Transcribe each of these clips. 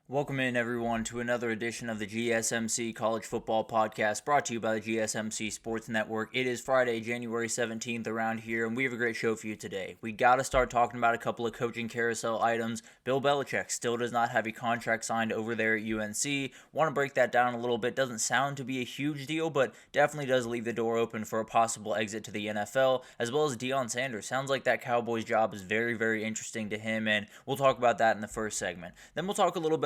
Welcome in, everyone, to another edition of the GSMC College Football Podcast, brought to you by the GSMC Sports Network. It is Friday, January 17th around here, and we have a great show for you today. We got to start talking about a couple of coaching carousel items. Bill Belichick still does not have a contract signed over there at UNC. Want to break that down a little bit. Doesn't sound to be a huge deal, but definitely does leave the door open for a possible exit to the NFL, as well as Deion Sanders. Sounds like that Cowboys job is very, very interesting to him, and we'll talk about that in the first segment. Then we'll talk a little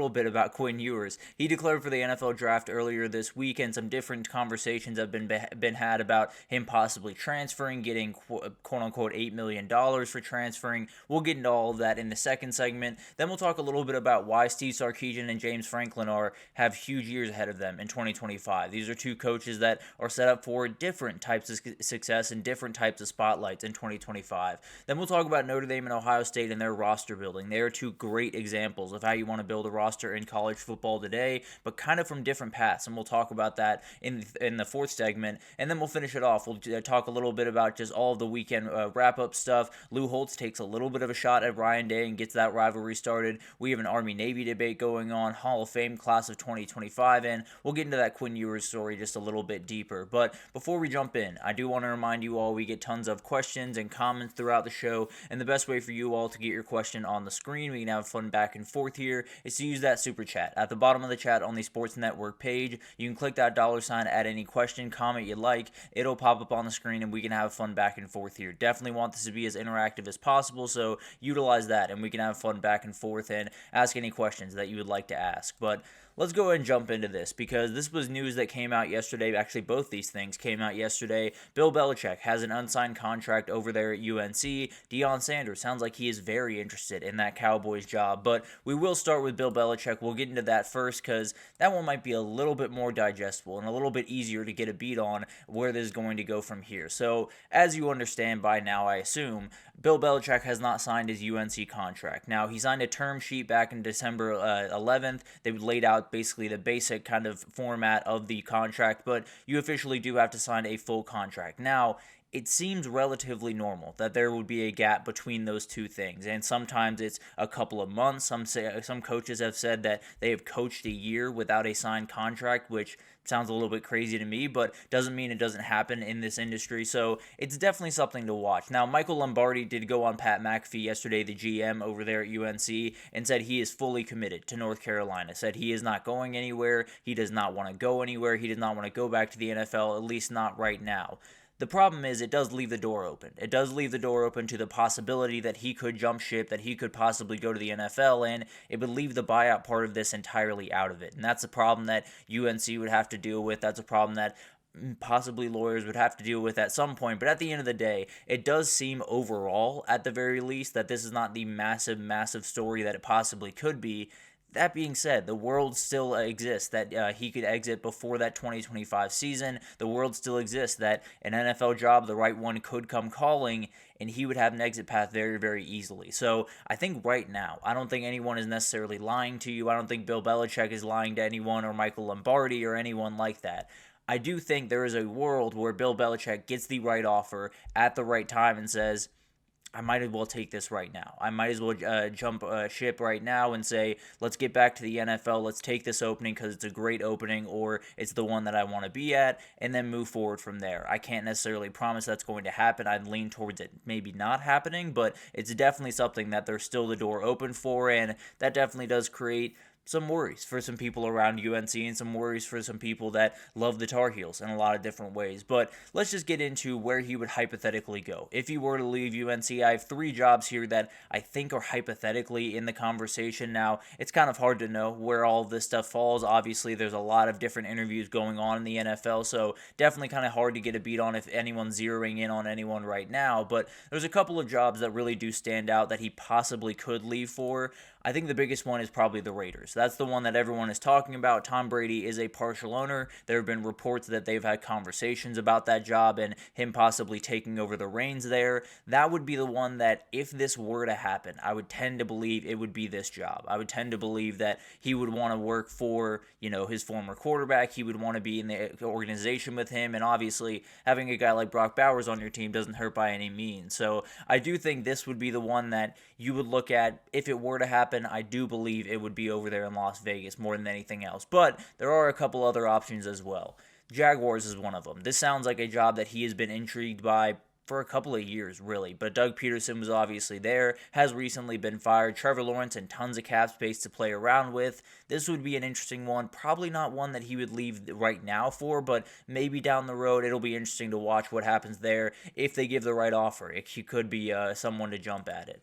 bit about Quinn Ewers. He declared for the NFL draft earlier this week, and some different conversations have been had about him possibly transferring, getting quote-unquote $8 million for transferring. We'll get into all of that in the second segment. Then we'll talk a little bit about why Steve Sarkisian and James Franklin have huge years ahead of them in 2025. These are two coaches that are set up for different types of success and different types of spotlights in 2025. Then we'll talk about Notre Dame and Ohio State and their roster building. They are two great examples of how you want to build a roster in college football today, but kind of from different paths, and we'll talk about that in the fourth segment. And then we'll finish it off. We'll talk a little bit about just all of the weekend wrap-up stuff. Lou Holtz takes a little bit of a shot at Ryan Day and gets that rivalry started. We have an Army-Navy debate going on, Hall of Fame class of 2025, and we'll get into that Quinn Ewers story just a little bit deeper. But before we jump in, I do want to remind you all we get tons of questions and comments throughout the show, and the best way for you all to get your question on the screen, we can have fun back and forth here, is to use that super chat. At the bottom of the chat on the Sports Network page, you can click that $sign, add any question, comment you like. It'll pop up on the screen and we can have fun back and forth here. Definitely want this to be as interactive as possible, so utilize that and we can have fun back and forth and ask any questions that you would like to ask. But let's go ahead and jump into this, because this was news that came out yesterday. Actually, both these things came out yesterday. Bill Belichick has an unsigned contract over there at UNC. Deion Sanders sounds like he is very interested in that Cowboys job, but we will start with Bill Belichick. We'll get into that first, because that one might be a little bit more digestible and a little bit easier to get a beat on where this is going to go from here. So, as you understand by now, I assume, Bill Belichick has not signed his UNC contract. Now, he signed a term sheet back in December 11th. They laid out basically the basic kind of format of the contract, but you officially do have to sign a full contract. Now, it seems relatively normal that there would be a gap between those two things, and sometimes it's a couple of months. Some coaches have said that they have coached a year without a signed contract, which sounds a little bit crazy to me, but doesn't mean it doesn't happen in this industry, so it's definitely something to watch. Now, Michael Lombardi did go on Pat McAfee yesterday, the GM over there at UNC, and said he is fully committed to North Carolina, said he is not going anywhere, he does not want to go anywhere, he does not want to go back to the NFL, at least not right now. The problem is it does leave the door open. It does leave the door open to the possibility that he could jump ship, that he could possibly go to the NFL, and it would leave the buyout part of this entirely out of it. And that's a problem that UNC would have to deal with. That's a problem that possibly lawyers would have to deal with at some point. But at the end of the day, it does seem overall, at the very least, that this is not the massive, massive story that it possibly could be. That being said, the world still exists that he could exit before that 2025 season. The world still exists that an NFL job, the right one, could come calling, and he would have an exit path very, very easily. So I think right now, I don't think anyone is necessarily lying to you. I don't think Bill Belichick is lying to anyone, or Michael Lombardi, or anyone like that. I do think there is a world where Bill Belichick gets the right offer at the right time and says, I might as well take this right now. I might as well jump ship right now and say, let's get back to the NFL. Let's take this opening because it's a great opening, or it's the one that I want to be at, and then move forward from there. I can't necessarily promise that's going to happen. I'd lean towards it maybe not happening, but it's definitely something that there's still the door open for, and that definitely does create some worries for some people around UNC and some worries for some people that love the Tar Heels in a lot of different ways. But let's just get into where he would hypothetically go. If he were to leave UNC, I have 3 jobs here that I think are hypothetically in the conversation. Now, it's kind of hard to know where all this stuff falls. Obviously, there's a lot of different interviews going on in the NFL, so definitely kind of hard to get a beat on if anyone's zeroing in on anyone right now. But there's a couple of jobs that really do stand out that he possibly could leave for. I think the biggest one is probably the Raiders. That's the one that everyone is talking about. Tom Brady is a partial owner. There have been reports that they've had conversations about that job and him possibly taking over the reins there. That would be the one that, if this were to happen, I would tend to believe it would be this job. I would tend to believe that he would want to work for, his former quarterback. He would want to be in the organization with him, and obviously having a guy like Brock Bowers on your team doesn't hurt by any means. So I do think this would be the one that you would look at if it were to happen. I do believe it would be over there in Las Vegas more than anything else. But there are a couple other options as well. Jaguars is one of them. This sounds like a job that he has been intrigued by for a couple of years, really. But Doug Peterson was obviously there, has recently been fired. Trevor Lawrence and tons of cap space to play around with. This would be an interesting one. Probably not one that he would leave right now for, but maybe down the road it'll be interesting to watch what happens there. If they give the right offer, he could be someone to jump at it.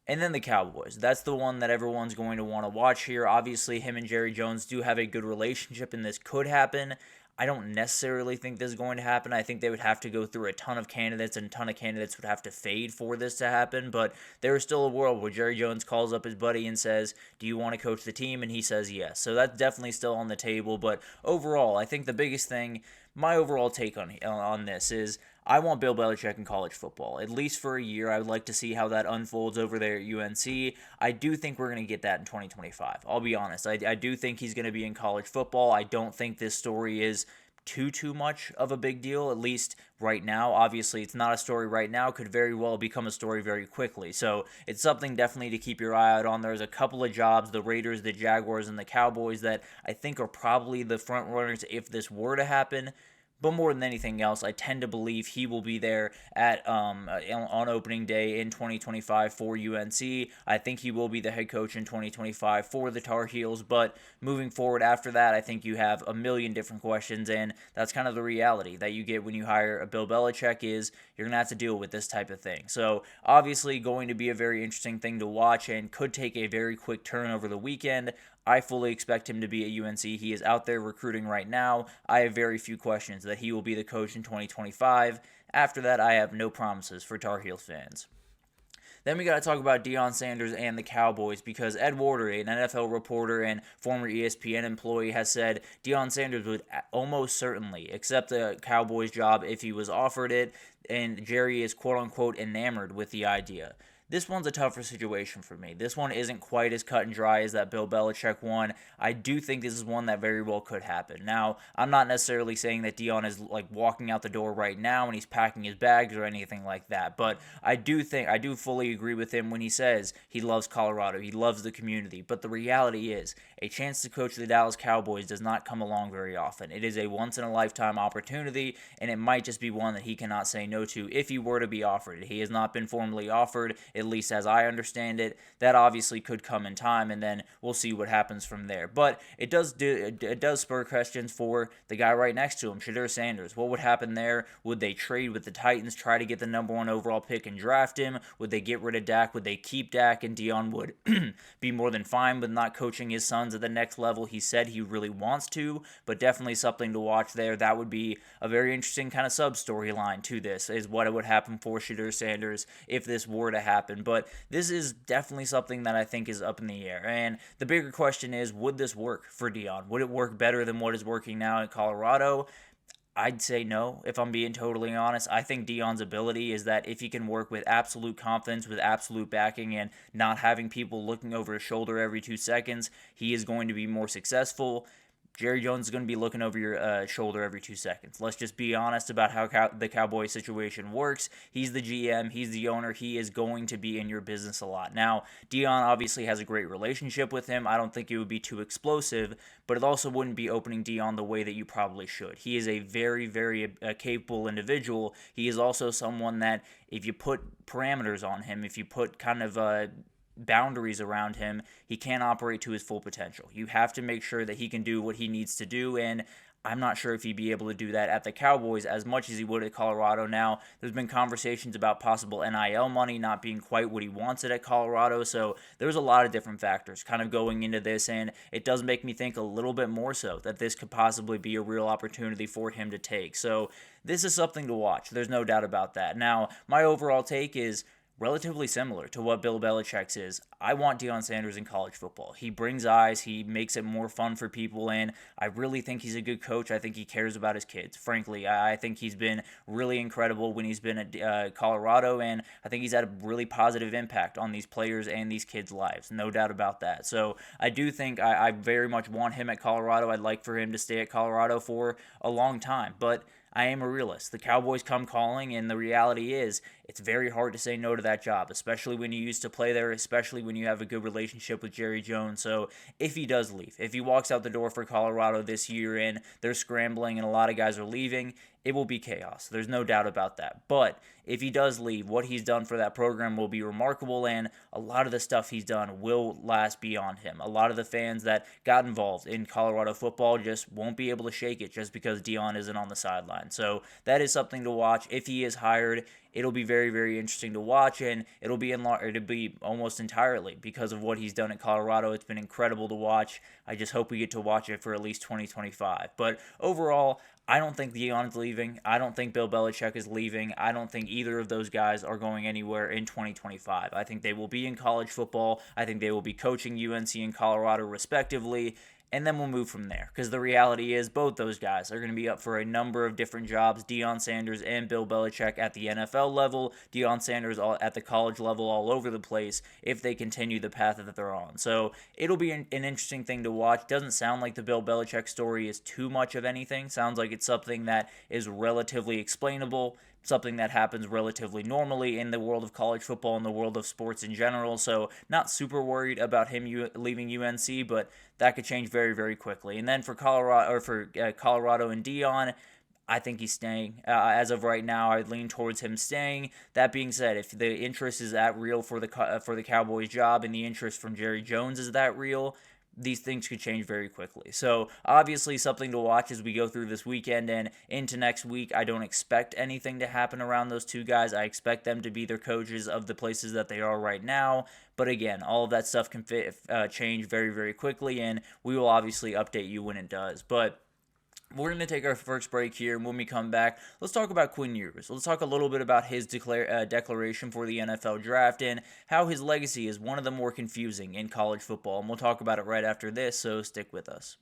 And then the Cowboys. That's the one that everyone's going to want to watch here. Obviously, him and Jerry Jones do have a good relationship, and this could happen. I don't necessarily think this is going to happen. I think they would have to go through a ton of candidates, and a ton of candidates would have to fade for this to happen. But there is still a world where Jerry Jones calls up his buddy and says, "Do you want to coach the team?" And he says yes. So that's definitely still on the table. But overall, I think the biggest thing, my overall take on this is, I want Bill Belichick in college football, at least for a year. I would like to see how that unfolds over there at UNC. I do think we're going to get that in 2025. I'll be honest. I do think he's going to be in college football. I don't think this story is too much of a big deal, at least right now. Obviously, it's not a story right now. Could very well become a story very quickly. So it's something definitely to keep your eye out on. There's a couple of jobs, the Raiders, the Jaguars, and the Cowboys, that I think are probably the front runners if this were to happen. But more than anything else, I tend to believe he will be there at on opening day in 2025 for UNC. I think he will be the head coach in 2025 for the Tar Heels. But moving forward after that, I think you have a million different questions, and that's kind of the reality that you get when you hire a Bill Belichick, is you're going to have to deal with this type of thing. So obviously going to be a very interesting thing to watch, and could take a very quick turn over the weekend. I fully expect him to be at UNC. He is out there recruiting right now. I have very few questions that he will be the coach in 2025. After that, I have no promises for Tar Heels fans. Then we got to talk about Deion Sanders and the Cowboys, because Ed Warder, an NFL reporter and former ESPN employee, has said Deion Sanders would almost certainly accept the Cowboys job if he was offered it, and Jerry is quote-unquote enamored with the idea. This one's a tougher situation for me. This one isn't quite as cut and dry as that Bill Belichick one. I do think this is one that very well could happen. Now, I'm not necessarily saying that Deion is walking out the door right now and he's packing his bags or anything like that, but I do fully agree with him when he says he loves Colorado, he loves the community. But the reality is, a chance to coach the Dallas Cowboys does not come along very often. It is a once-in-a-lifetime opportunity, and it might just be one that he cannot say no to if he were to be offered. He has not been formally offered, at least as I understand it. That obviously could come in time, and then we'll see what happens from there. But it does spur questions for the guy right next to him, Shedeur Sanders. What would happen there? Would they trade with the Titans, try to get the number 1 overall pick and draft him? Would they get rid of Dak? Would they keep Dak? And Deion would be more than fine with not coaching his sons at the next level. He said he really wants to, but definitely something to watch there. That would be a very interesting kind of sub-storyline to this, is what would happen for Shedeur Sanders if this were to happen. But this is definitely something that I think is up in the air. And the bigger question is, would this work for Deion? Would it work better than what is working now in Colorado? I'd say no, if I'm being totally honest. I think Deion's ability is that if he can work with absolute confidence, with absolute backing, and not having people looking over his shoulder every 2 seconds, he is going to be more successful. Jerry Jones is going to be looking over your shoulder every 2 seconds. Let's just be honest about how the Cowboys situation works. He's the GM. He's the owner. He is going to be in your business a lot. Now, Deion obviously has a great relationship with him. I don't think it would be too explosive, but it also wouldn't be opening Deion the way that you probably should. He is a very, very capable individual. He is also someone that, if you put parameters on him, if you put kind of boundaries around him, he can't operate to his full potential. You have to make sure that he can do what he needs to do, and I'm not sure if he'd be able to do that at the Cowboys as much as he would at Colorado. Now, there's been conversations about possible NIL money not being quite what he wants it at Colorado, so there's a lot of different factors kind of going into this, and it does make me think a little bit more so that this could possibly be a real opportunity for him to take. So this is something to watch. There's no doubt about that. Now, my overall take is, relatively similar to what Bill Belichick's is. I want Deion Sanders in college football. He brings eyes, he makes it more fun for people, and I really think he's a good coach. I think he cares about his kids. Frankly, I think he's been really incredible when he's been at Colorado, and I think he's had a really positive impact on these players and these kids' lives. No doubt about that. So I do think I very much want him at Colorado. I'd like for him to stay at Colorado for a long time, but I am a realist. The Cowboys come calling, and the reality is it's very hard to say no to that job, especially when you used to play there, especially when you have a good relationship with Jerry Jones. So if he does leave, if he walks out the door for Colorado this year and they're scrambling and a lot of guys are leaving, it will be chaos. There's no doubt about that. But if he does leave, what he's done for that program will be remarkable, and a lot of the stuff he's done will last beyond him. A lot of the fans that got involved in Colorado football just won't be able to shake it just because Deion isn't on the sideline. So that is something to watch. If he is hired, it'll be very, very interesting to watch, and it'll be almost entirely because of what he's done at Colorado. It's been incredible to watch. I just hope we get to watch it for at least 2025. But overall, I don't think Deion is leaving. I don't think Bill Belichick is leaving. I don't think either of those guys are going anywhere in 2025. I think they will be in college football. I think they will be coaching UNC and Colorado respectively. And then we'll move from there, because the reality is both those guys are going to be up for a number of different jobs. Deion Sanders and Bill Belichick at the NFL level, Deion Sanders at the college level, all over the place if they continue the path that they're on. So it'll be an interesting thing to watch. Doesn't sound like the Bill Belichick story is too much of anything. Sounds like it's something that is relatively explainable, something that happens relatively normally in the world of college football and the world of sports in general. So not super worried about him leaving UNC, but that could change very, very quickly. And then for Colorado and Deion, I think he's staying. As of right now, I'd lean towards him staying. That being said, if the interest is that real for the Cowboys job and the interest from Jerry Jones is that real, these things could change very quickly. So obviously something to watch as we go through this weekend and into next week. I don't expect anything to happen around those two guys. I expect them to be their coaches of the places that they are right now. But again, all of that stuff can change very, very quickly, and we will obviously update you when it does. But we're going to take our first break here, and when we come back, let's talk about Quinn Ewers. Let's talk a little bit about his declaration for the NFL draft and how his legacy is one of the more confusing in college football, and we'll talk about it right after this, so stick with us.